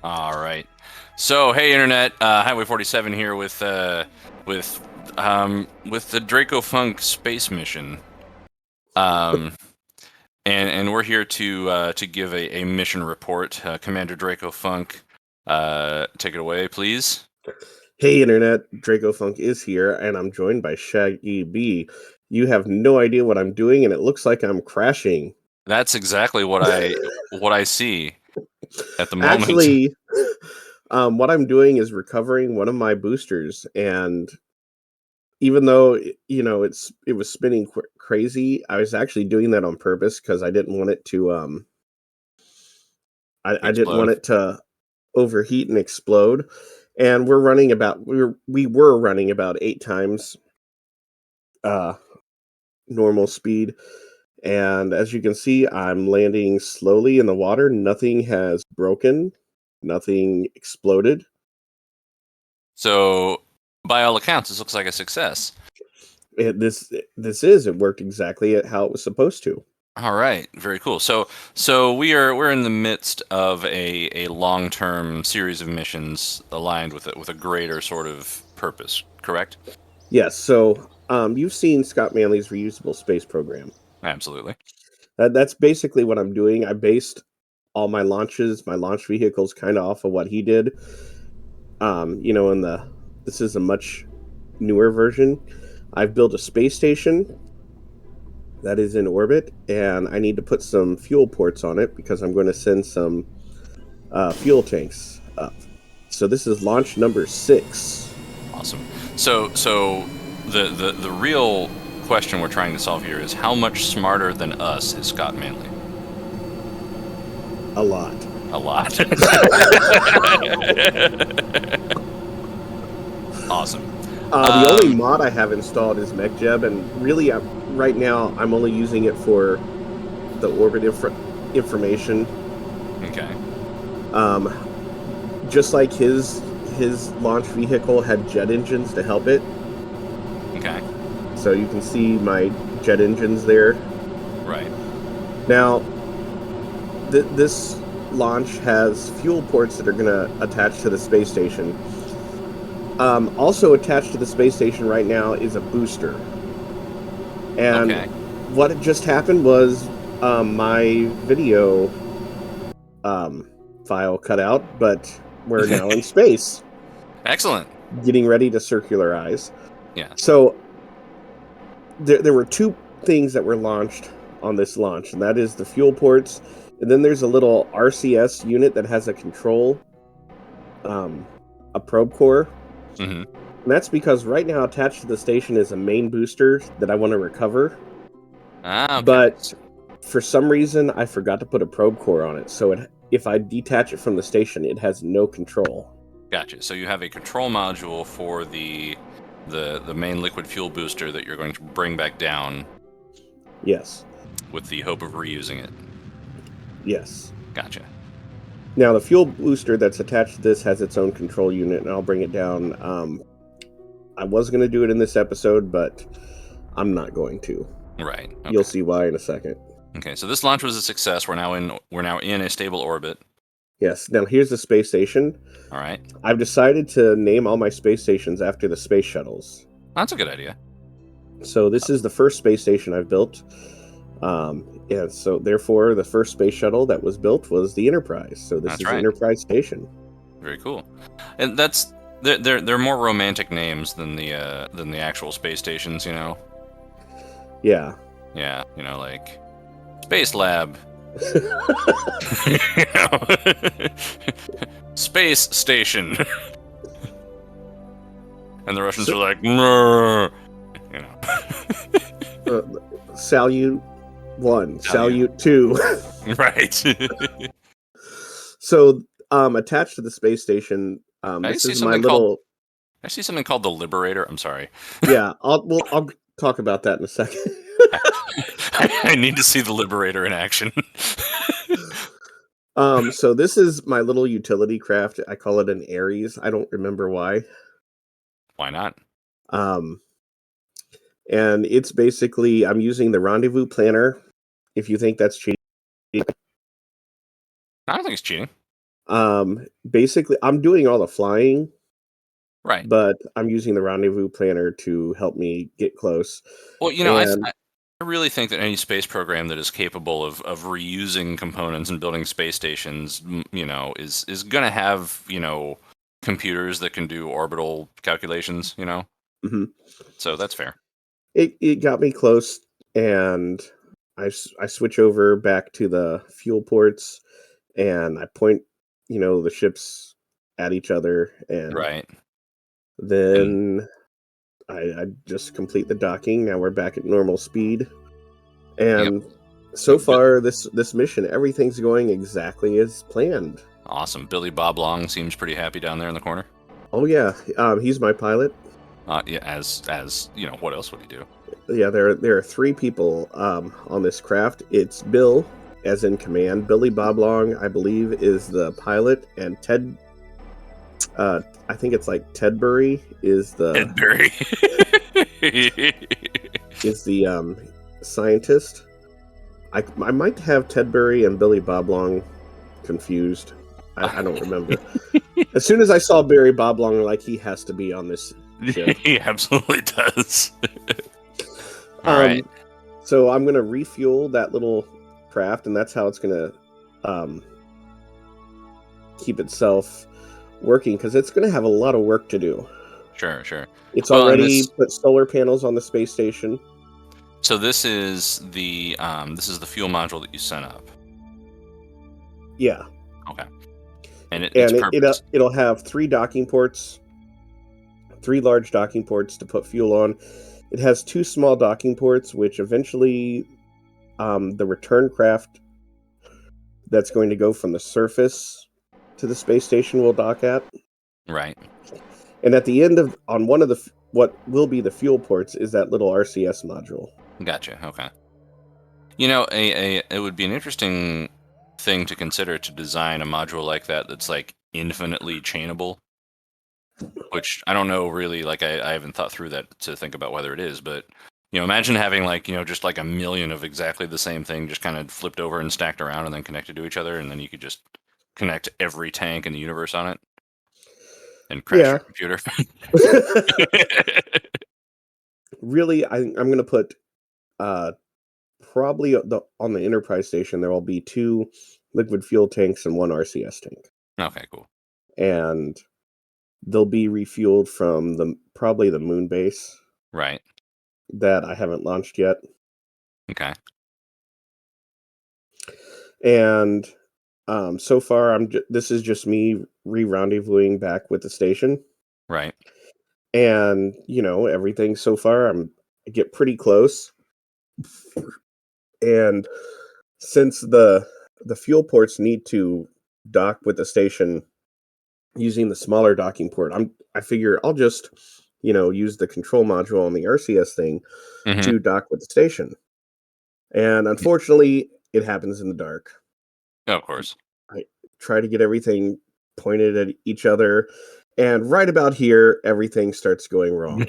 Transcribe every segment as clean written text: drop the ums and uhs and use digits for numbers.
All right. So, hey, internet, Highway 47 here with the Dracofunk space mission. Um, and we're here to give a mission report. Commander Dracofunk, take it away, please. Hey Internet, Dracofunk is here, and I'm joined by ShaggyB. You have no idea what I'm doing, and it looks like I'm crashing. That's exactly what I see at the moment. Actually, what I'm doing is recovering one of my boosters, and even though it was spinning crazy, I was actually doing that on purpose because I didn't want it to I didn't want Explode. it to overheat and explode. And we were running about 8 times uh normal speed. And as you can see, I'm landing slowly in the water. Nothing has broken, nothing exploded. So, by all accounts, this looks like a success. It worked exactly at how it was supposed to. All right, very cool. So we're in the midst of a long-term series of missions aligned with a greater sort of purpose, correct? Yes, so you've seen Scott Manley's reusable space program. Absolutely. That's basically what I'm doing. I based all my launches, my launch vehicles, kind of off of what he did. In the This is a much newer version. I've built a space station that is in orbit, and I need to put some fuel ports on it because I'm going to send some fuel tanks up. So this is launch number 6. Awesome. So the real question we're trying to solve here is how much smarter than us is Scott Manley? A lot. A lot. Awesome. The only mod I have installed is MechJeb, and really, right now, I'm only using it for the orbit information. Okay. Just like his launch vehicle had jet engines to help it. Okay. So you can see my jet engines there. Right. Now, this launch has fuel ports that are going to attach to the space station. Also attached to the space station right now is a booster. And Okay. what had just happened was my video file cut out, but we're now in space. Excellent. Getting ready to circularize. Yeah. So there were 2 things that were launched on this launch, and that is the fuel ports, and then there's a little RCS unit that has a control, a probe core. Mm-hmm. And that's because right now attached to the station is a main booster that I want to recover. Okay. But for some reason, I forgot to put a probe core on it. So if I detach it from the station, it has no control. Gotcha. So you have a control module for the main liquid fuel booster that you're going to bring back down. Yes. With the hope of reusing it. Yes. Gotcha. Now the fuel booster that's attached to this has its own control unit, and I'll bring it down. I was going to do it in this episode, but I'm not going to. Right. Okay. You'll see why in a second. Okay. So this launch was a success. We're now in a stable orbit. Yes. Now here's the space station. All right. I've decided to name all my space stations after the space shuttles. That's a good idea. So this is the first space station I've built. And so therefore the first space shuttle that was built was the Enterprise. So this is right. Enterprise Station. Very cool. And they're more romantic names than the actual space stations, you know. Yeah. Yeah, like Space Lab. Space Station. And the Russians are like, Mrr. Salyut 1, Salyut 2. Right. So, attached to the space station, this is my little. I see something called the Liberator. I'm sorry. Yeah, I'll talk about that in a second. I need to see the Liberator in action. So this is my little utility craft. I call it an Ares. I don't remember why. Why not? And it's basically, I'm using the rendezvous planner. If you think that's cheating. I don't think it's cheating. Basically, I'm doing all the flying, Right. but I'm using the rendezvous planner to help me get close. Well, And I really think that any space program that is capable of reusing components and building space stations, is going to have, computers that can do orbital calculations, mhm. So that's fair. It got me close, and I switch over back to the fuel ports, and I point, the ships at each other, and Right. And then I just complete the docking. Now we're back at normal speed, yep. and so Yep. far this mission, everything's going exactly as planned. Awesome. Billy Bob Long seems pretty happy down there in the corner. Oh yeah, he's my pilot. Yeah, as what else would he do? Yeah, there are three people on this craft. It's Bill, as in command. Billy Bob Long, I believe, is the pilot, and Ted. I think it's like Tedbury is Ed the Berry. scientist. I might have Tedbury and Billy Bob Long confused. I don't remember. As soon as I saw Barry Bob Long, like, he has to be on this ship. He absolutely does. All right. So I'm gonna refuel that little craft, and that's how it's gonna keep itself working, because it's gonna have a lot of work to do. Sure. It's Well, and already put solar panels on the space station. So this is the fuel module that you sent up. Yeah, Okay. And its purpose. it'll have three docking ports, three large docking ports to put fuel on. It has two small docking ports, which eventually the return craft that's going to go from the surface to the space station will dock at. Right. And at the end on one of the what will be the fuel ports is that little RCS module. Gotcha. Okay. It would be an interesting thing to consider to design a module like that that's like infinitely chainable. Which I don't know really. Like I haven't thought through that to think about whether it is, but imagine having like just like a million of exactly the same thing just kind of flipped over and stacked around and then connected to each other, and then you could just connect every tank in the universe on it and crash your computer. Really, I'm going to put probably on the Enterprise station there will be two liquid fuel tanks and one RCS tank. Okay, cool. And they'll be refueled from probably the moon base. Right. That I haven't launched yet. Okay. And so far this is just me re-rendezvousing back with the station. Right. And everything so far I get pretty close. And since the fuel ports need to dock with the station using the smaller docking port, I figure I'll just use the control module on the RCS thing to dock with the station. And unfortunately, it happens in the dark. Oh, of course. I try to get everything pointed at each other, and right about here, everything starts going wrong.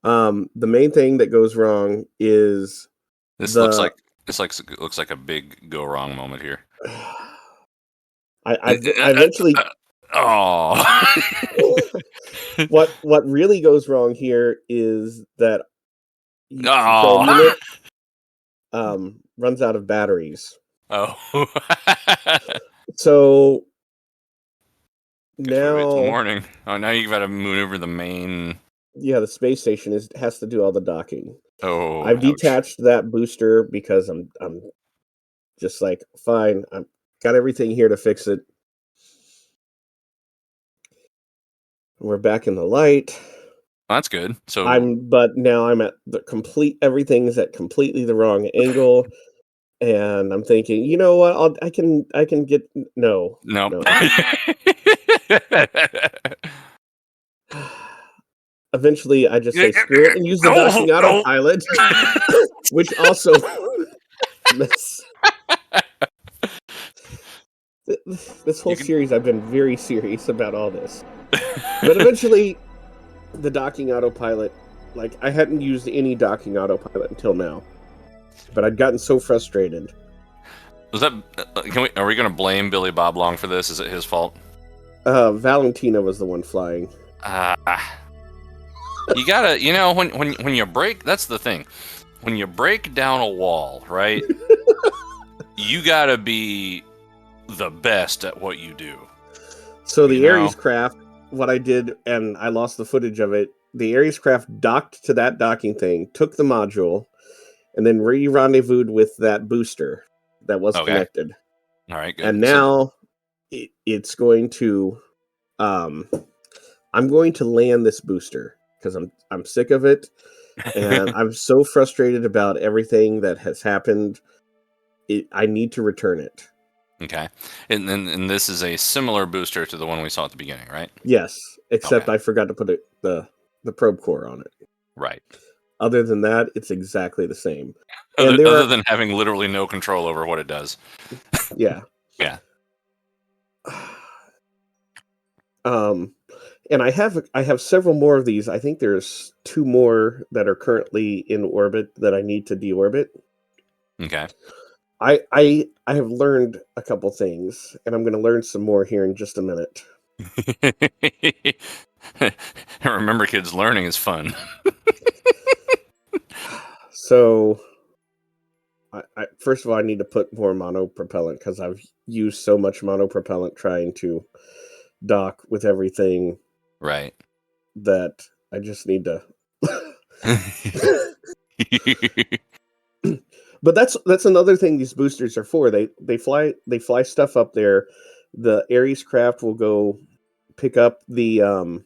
The main thing that goes wrong is looks like a big go wrong moment here. I eventually. Oh. What really goes wrong here is that control unit runs out of batteries. Oh. So now now it's morning. Oh, now you've got to maneuver the main. Yeah, the space station has to do all the docking. Oh, I've ouch. detached that booster because I'm just like, fine, I've got everything here to fix it. We're back in the light. Well, that's good. So but now I'm at everything's at completely the wrong angle, and I'm thinking, you know what? I can get no. Eventually, I just say screw it and use the docking autopilot, which also this whole series I've been very serious about all this. But eventually, the docking autopilot, like, I hadn't used any docking autopilot until now, but I'd gotten so frustrated. Was that? Are we going to blame Billy Bob Long for this? Is it his fault? Valentina was the one flying. You gotta, when you break. That's the thing. When you break down a wall, right? You gotta be the best at what you do. So the Ares craft, what I did, and I lost the footage of it. The Ares craft docked to that docking thing, took the module, and then re-rendezvoused with that booster that was connected. All right, good. And now it's going to, I'm going to land this booster because I'm sick of it, and I'm so frustrated about everything that has happened. I need to return it. Okay, and this is a similar booster to the one we saw at the beginning, right? Yes, except I forgot to put the probe core on it. Right. Other than that, it's exactly the same. Other than having literally no control over what it does. Yeah. Yeah. And I have several more of these. I think there's 2 more that are currently in orbit that I need to deorbit. Okay. I have learned a couple things, and I'm going to learn some more here in just a minute. Remember, kids, learning is fun. So, first of all, I need to put more monopropellant because I've used so much monopropellant trying to dock with everything. Right. That I just need to. But that's another thing these boosters are for. They fly stuff up there. The Ares craft will go pick up the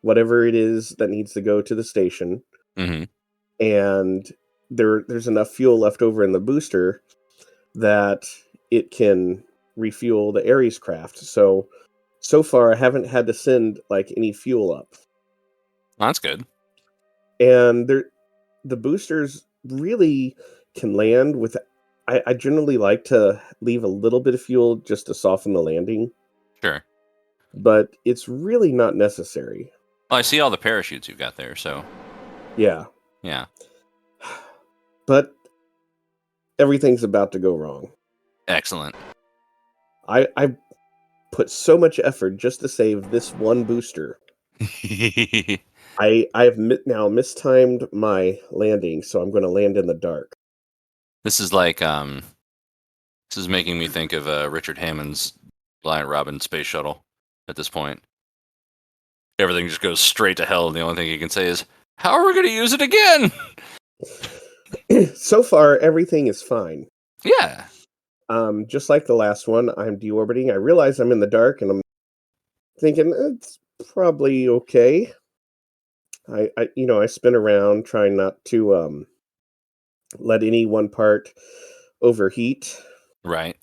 whatever it is that needs to go to the station. Mm-hmm. And there's enough fuel left over in the booster that it can refuel the Ares craft. So far I haven't had to send like any fuel up. That's good. And the boosters really can land with. I generally like to leave a little bit of fuel just to soften the landing. Sure. But it's really not necessary. Well, I see all the parachutes you've got there, so. Yeah. Yeah. But everything's about to go wrong. Excellent. I put so much effort just to save this one booster. I have now mistimed my landing, so I'm going to land in the dark. This is like this is making me think of Richard Hammond's Lion Robin space shuttle at this point. Everything just goes straight to hell, and the only thing he can say is, "How are we going to use it again?" So far, everything is fine. Yeah. Just like the last one, I'm deorbiting. I realize I'm in the dark, and I'm thinking it's probably okay. I spin around, trying not to let any one part overheat. Right.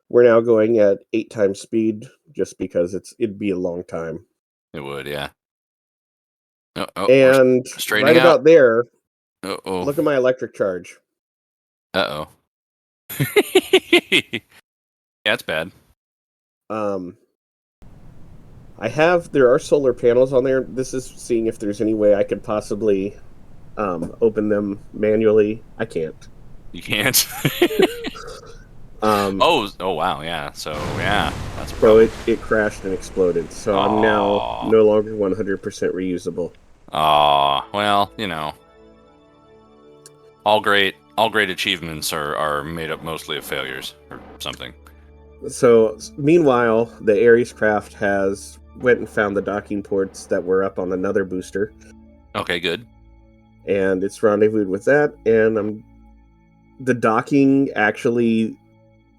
We're now going at 8 times speed, just because it'd be a long time. It would, yeah. And right about there, look at my electric charge. Uh-oh. Yeah, it's bad. There are solar panels on there. This is seeing if there's any way I could possibly open them manually. I can't. You can't? Oh wow, yeah. So, yeah. That's so it crashed and exploded. So I'm now no longer 100% reusable. Well, all great achievements are made up mostly of failures or something. So meanwhile, the Ares craft has went and found the docking ports that were up on another booster. Okay, good. And it's rendezvoused with that, and the docking actually,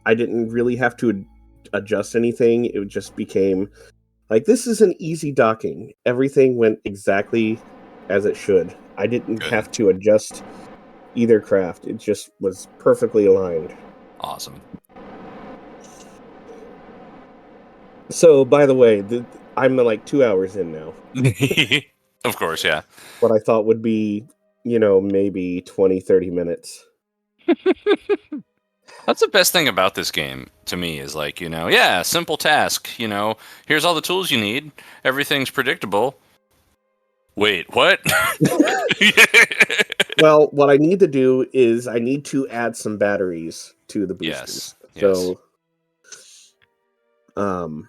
I didn't really have to adjust anything. It just became like, this is an easy docking. Everything went exactly as it should. I didn't have to adjust either craft. It just was perfectly aligned. Awesome. So, by the way, I'm like 2 hours in now. Of course, yeah. What I thought would be, maybe 20, 30 minutes. That's the best thing about this game to me is like, simple task, here's all the tools you need. Everything's predictable. Wait, what? Well, what I need to do is I need to add some batteries to the boosters. Yes. So, um,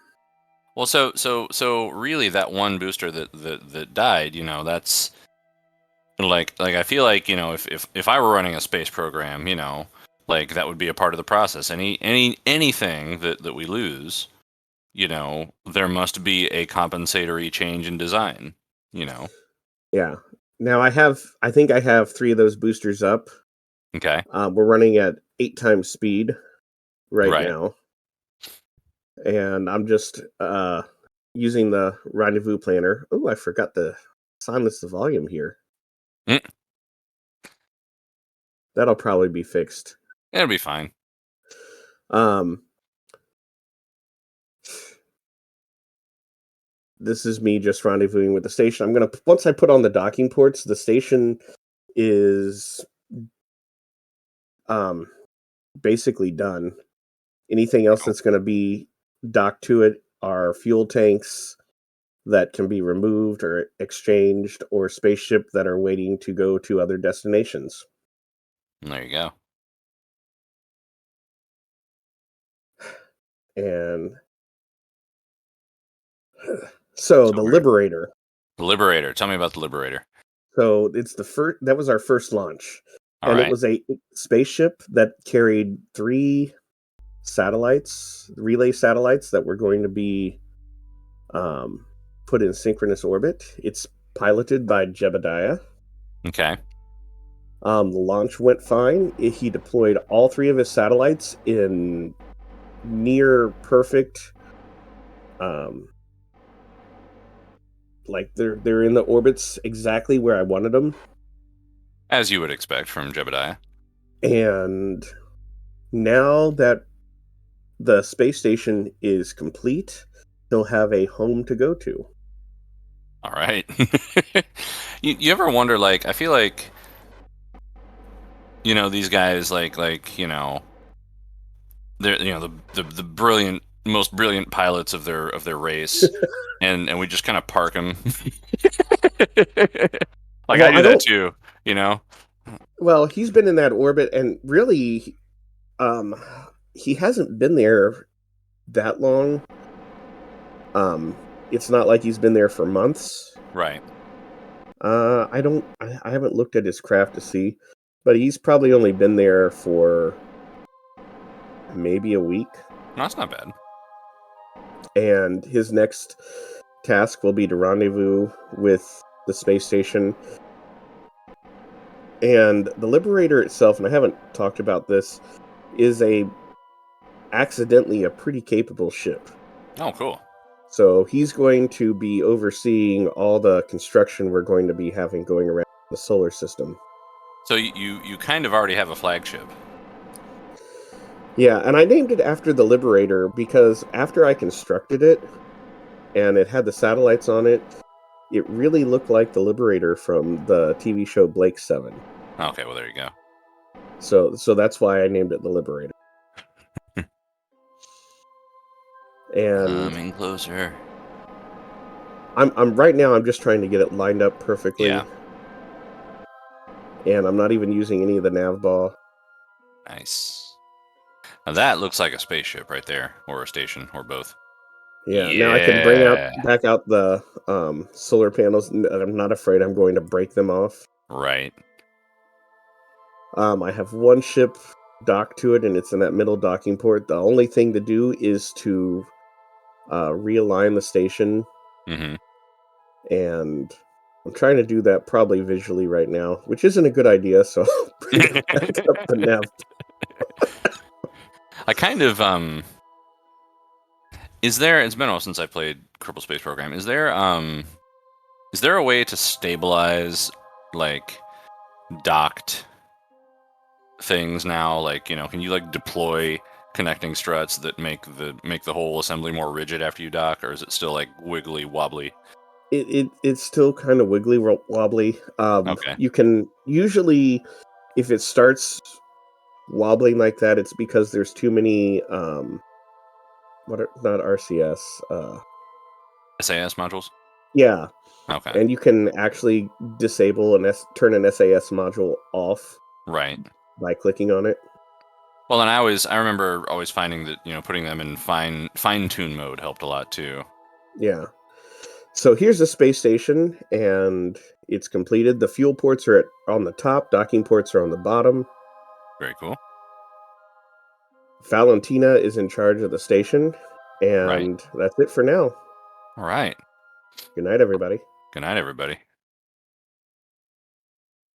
Well, so really, that one booster that died, that's like I feel like if I were running a space program, like that would be a part of the process. Anything that we lose, there must be a compensatory change in design. yeah. Now I think I have 3 of those boosters up. Okay. We're running at 8 times speed right Right. now, and I'm just using the rendezvous planner. Oh, I forgot to silence the volume here. Mm, That'll probably be fixed. it'll be fine. Um, this is me just rendezvousing with the station. I'm gonna once I put on the docking ports, the station is um basically done. Anything else Cool. that's going to be docked to it are fuel tanks that can be removed or exchanged, or spaceship that are waiting to go to other destinations. There you go. And so So the we're Liberator. the Liberator. Tell me about the Liberator. So it's the first. That was our first launch, All and it right. was a spaceship that carried 3 satellites, relay satellites that were going to be um, put in synchronous orbit. It's piloted by Jebediah. Okay. The launch went fine. He deployed all 3 of his satellites in near perfect, um, like they're in the orbits exactly where I wanted them. As you would expect from Jebediah. And now that the space station is complete, he'll have a home to go to. All right. You ever wonder, like, I feel like, these guys, they're, the brilliant, most brilliant pilots of their race, and we just kind of park them. Like, I Well, do I that don't. too, you know? Well, he's been in that orbit, and really, um, he hasn't been there that long. Um, it's not like he's been there for months. Right. I don't. I haven't looked at his craft to see, but he's probably only been there for maybe a week. No, that's not bad. And his next task will be to rendezvous with the space station. And the Liberator itself, and I haven't talked about this, is accidentally a pretty capable ship. Oh, cool. So he's going to be overseeing all the construction we're going to be having going around the solar system. So you kind of already have a flagship. Yeah, and I named it after the Liberator because after I constructed it and it had the satellites on it, it really looked like the Liberator from the TV show Blake 7. Okay, well, there you go. So that's why I named it the Liberator. And Coming closer. I'm right now I'm just trying to get it lined up perfectly. Yeah. And I'm not even using any of the nav ball. Nice. Now that looks like a spaceship right there, or a station, or both. Yeah, now I can Yeah. back out the solar panels. I'm not afraid I'm going to break them off. Right. I have one ship docked to it, and it's in that middle docking port. The only thing to do is to realign the station, Mm-hmm. and I'm trying to do that probably visually right now, which isn't a good idea, so I'll bring it back up the nav. I kind of Is there? It's been a while since I played Kerbal Space Program. Is there a way to stabilize like docked things now? Like, can you like deploy connecting struts that make the whole assembly more rigid after you dock, or is it still like wiggly wobbly? It's still kind of wiggly wobbly. Okay. You can usually, if it starts wobbling like that, it's because there's too many not RCS. SAS modules. Yeah, Okay. And you can actually disable turn an SAS module off Right. by clicking on it. Well, and I remember always finding that putting them in fine tune mode helped a lot too. Yeah. So here's the space station, and it's completed. The fuel ports are on the top. Docking ports are on the bottom. Very cool. Valentina is in charge of the station, Right. and that's it for now. All right. Good night, everybody. Good night, everybody.